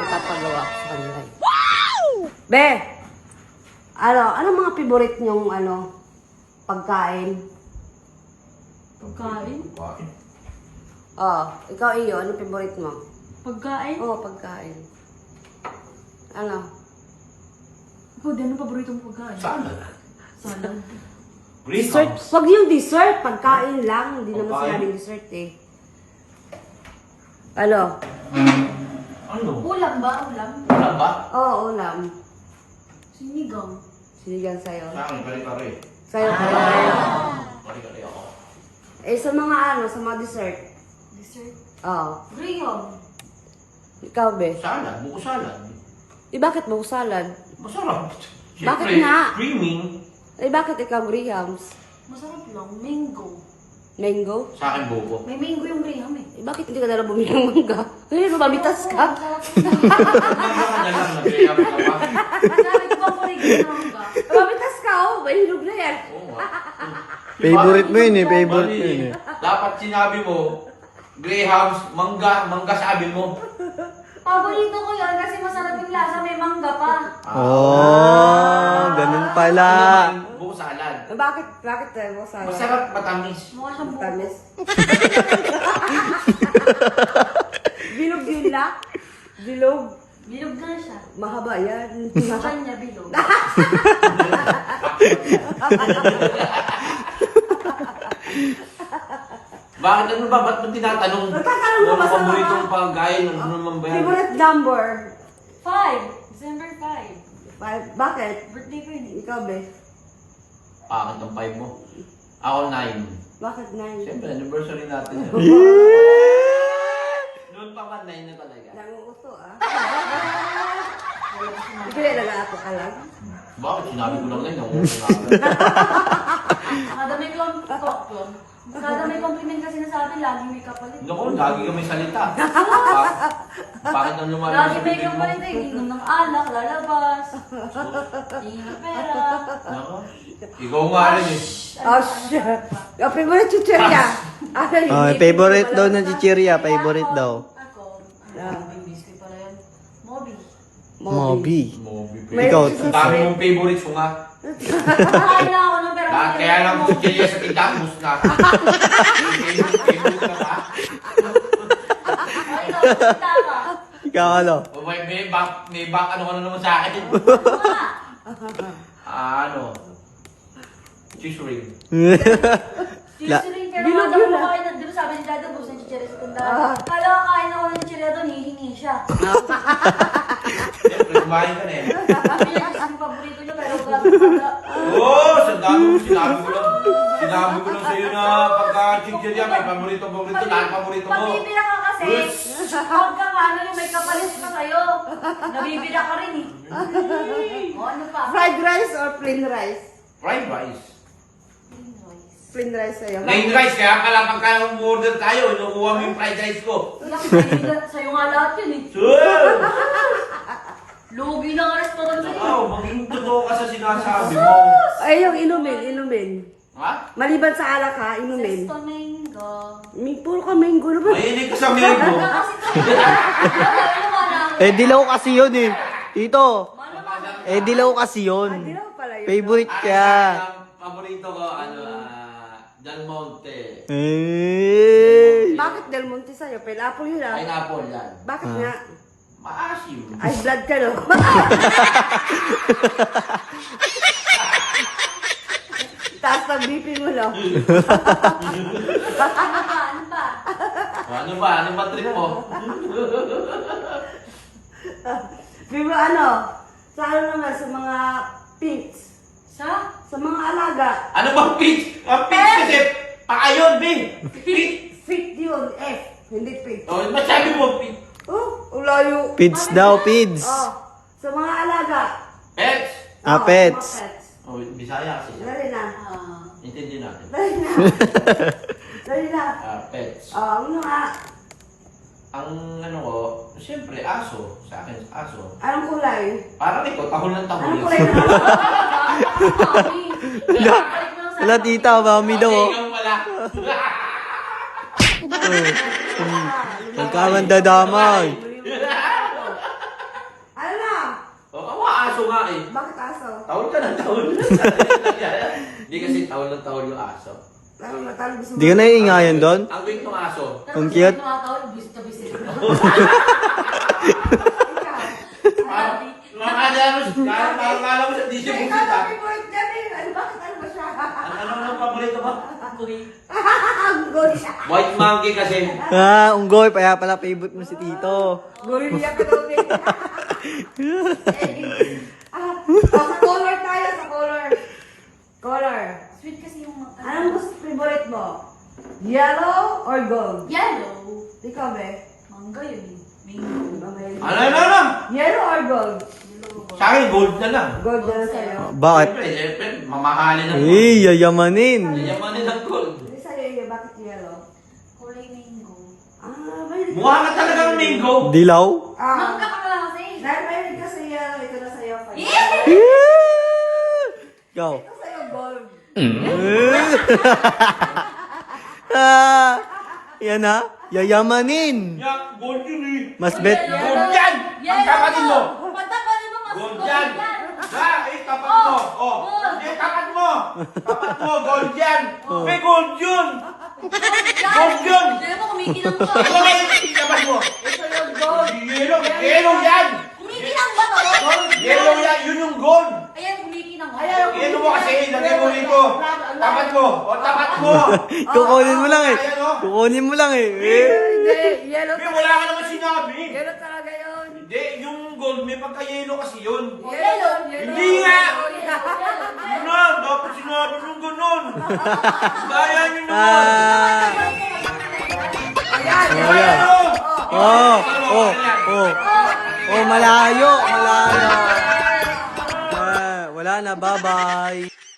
Ipapagawa ko sa kanila. Be! Ano mga favorite nyong pagkain? Pagkain? Oh, ikaw iyo, ano favorite mo? Pagkain? Oo, pagkain. Ano? Ikaw din, ano paborito mong pagkain? Salad. Salad. Dessert? Wag yung dessert, pagkain lang. Hindi naman Pagkain? sinabing dessert eh. Ano? Ano? Ulam ba? Ulam? Wala ba? Oo, ulam. Sinigang. Sinigang sa'yo. Sa akin, kare-kare. Sa'yo pa Kare-kare ako. Eh, sa mga sa mga dessert. Dessert. Oo. Graham. Ikaw, be. Salad, buko salad. Eh, bakit mo salad? Masarap. Bakit Siyempre, nga? creamy. Eh, bakit ikaw Grahams? Masarap lang. Mango. Mango? Sa akin, buko. May mango yung Graham eh. Eh, bakit hindi ka nalang bumili ng mangga? Eh, mamitas ka. Mangga ka na lang, nagkaya ka pa. Sabi ko ba po rin ng mangga? Mamitas ka, oh. May hinog na yan. Oo nga. Favorite mo yun eh, Diba? favorite mo yun eh. Dapat sinabi mo, Grahams, mangga sabi mo. Paborito ko yun kasi masarap yung lasa. May mangga pa. Oh, ganun pala. Ano naman, buko salad. Eh, bakit mo salad? Masarap, matamis. Mukha siyang buko. Tamis. Bilog yun na. Bilog. Bilog na siya. Mahaba yan. Sa kanya bilog. Bakit ano ba? Ba't mo tinatanong? Nagtatanong Ano ba sa paboritong mga- pagkain? Ano naman ba yan? Favorite number? 5. December 5. Bakit? Birthday ko yun eh. Ikaw, be. Bakit ang 5 mo? Ako 9. Bakit 9? Siyempre, anniversary natin yan. Noon pa man, 9 na talaga. Nangunguto, ah. Hindi na nag-aapo ka lang. Bakit? Sinabi ko lang na yun. Kada may compliment kasi na sa atin, lagi may kapalit. Naku, lagi ka may salita. Bakit ang lumalang Lagi may kapalit eh. Inom ng alak, lalabas. Tingin ng pera. Naku, ikaw nga rin eh. Oh, shit. Yung favorite chichirya. Oh, favorite daw ng chichirya, favorite daw. Ako, ano, biscuit pala yun. Moby. Moby. Moby. May Ikaw, Ang dami mong favorites ko nga. Kakain lang ako ng pera. Lahat kaya lang mo kaya sa kitamos na. Favorite ka ba? Ay, nakakita ka. Ikaw ano? O may back ano ka na naman sa akin. Ano nga? Ano? Cheese ring. Sisiring, pero Bilog kada yun, ko ah. kain na, di ba sabi ni Dada, bus ng chichirya sa tindahan. Kala ko kain ako ng chichirya doon, hihingi siya. Siyempre, kumain ka na eh. Sabi niya, gusto yung paborito niya, pero gagawin kada. Oo, sa dami mo sinabi ko lang sa'yo na pagka-chichirya, may paborito, lahat paborito mo. Pabibira ka kasi, pagka ano yung may kapalit pa sa'yo, nabibira ka rin eh. O ano pa? Fried rice or plain rice? Fried rice. Plain rice sa'yo. Plain rice, kaya pala pagka umorder tayo, inukuha mo yung fried rice ko. Sa'yo nga lahat yun eh. Sir! Lugi na nga restaurant sa'yo. Wow, maging totoo ka sa sinasabi mo. Ay, yung inumin. Ha? Maliban sa alak ha, inumin. Sesto mango. Puro ka mango naman. Mahilig ka sa mango. Kasi ito, ano ba na? Eh, dilaw kasi yun eh. Tito, Ano ba na? eh, dilaw kasi yun. Hindi naman pala yun. Favorite Ay, ka. ang paborito ko, Del Monte. Eh. Bakit Del Monte sa'yo? Pineapple yun ah. Pineapple yan. Bakit nga? Maasim. Ay, blood ka no? Taas ng BP mo no? Ano ba? Ano ba? Ano ba trip mo? Pero ano? Sa ano naman, sa mga pits? Sa? Sa mga alaga? Ano ba pitch? Ang pitch kasi, paayon, B. Pitch. Fit yun, F. Hindi pit. O, masabi mo, pitch. Oh, ulayo. Pids daw, pids. Oh, sa mga alaga. Pets. Ah, Oh, pets. mga pets. O, Bisaya kasi siya. Dali na. Intindi natin. Dali na. Dali na. Pets. Oh, ano nga? Ang ano ko, siyempre, aso. Sa akin, aso. Anong kulay? Parang ikaw, tahol ng tahol. Anong kulay na? Wala, tita, mami daw. Oh. Ikaw pala. Nagkamandadamay. O, aso nga eh. Bakit aso? Tawol ka ng tawol. Hindi kasi tawol ng tawol yung aso. Talo gusto mo. Di ka naiingayan doon? Ang wait ng aso. Ang cute. Parang mo sa DC Ikaw Busit na ah. favorite niya rin. Ano, bakit ano ba siya? Ano ang paborito ba? Ang gold siya. White monkey kasi. Unggoy. Kaya pala favorite mo si Tito. Gold niya ka daw rin. Sa color tayo, sa color. Color. Sweet kasi yung mata. Anong gusto favorite mo? Yellow or gold? Yellow. Ikaw, be? Mangga yun eh. Mango. Ano? Yellow or gold? Sa akin, gold na lang. Gold na lang sa'yo. Bakit? Siyempre, mamahalin ng gold. Eh, yayamanin. Yayamanin ng gold. Hindi sa'yo yun, bakit yellow? Kulay mango. Mahilig Mukha ka talagang mango. Dilaw? Mangga ka lang kasi. Dahil mahilig ka sa yellow, ito na sa'yo. Ikaw. Ito sa'yo, gold. Yan na. Yayamanin. Ya, gold yun eh. Mas bet. Gold yan! Ang kapatid mo. Pagtapanin mo mas Gold yan! Tapat mo! Oh! Tapat mo! Tapat mo! Gold yan! May gold yun! Gold yun! Hindi mo kumikinang ka. Ito na yung tapat mo! Ito yung gold. Yellow yan! Kumikinang ba to? Yellow yan! Yun yung gold! Ayan, kumikinang ako. Ayan, Yan mo kasi, lagay mo rito. Tapat mo! O, tapat mo! Kukunin mo lang eh. Ayan o! Kukunin mo lang eh. Hindi, yellow May wala ka naman sinabi! Yellow talaga yun. Hindi, yung gold, may pagka-yellow kasi yun. Yellow. Hindi nga! Yun na, dapat sinabi nung ganun. Gaya nyo naman. Ayan. Gaya nyo. Malayo. Wala na, bye-bye.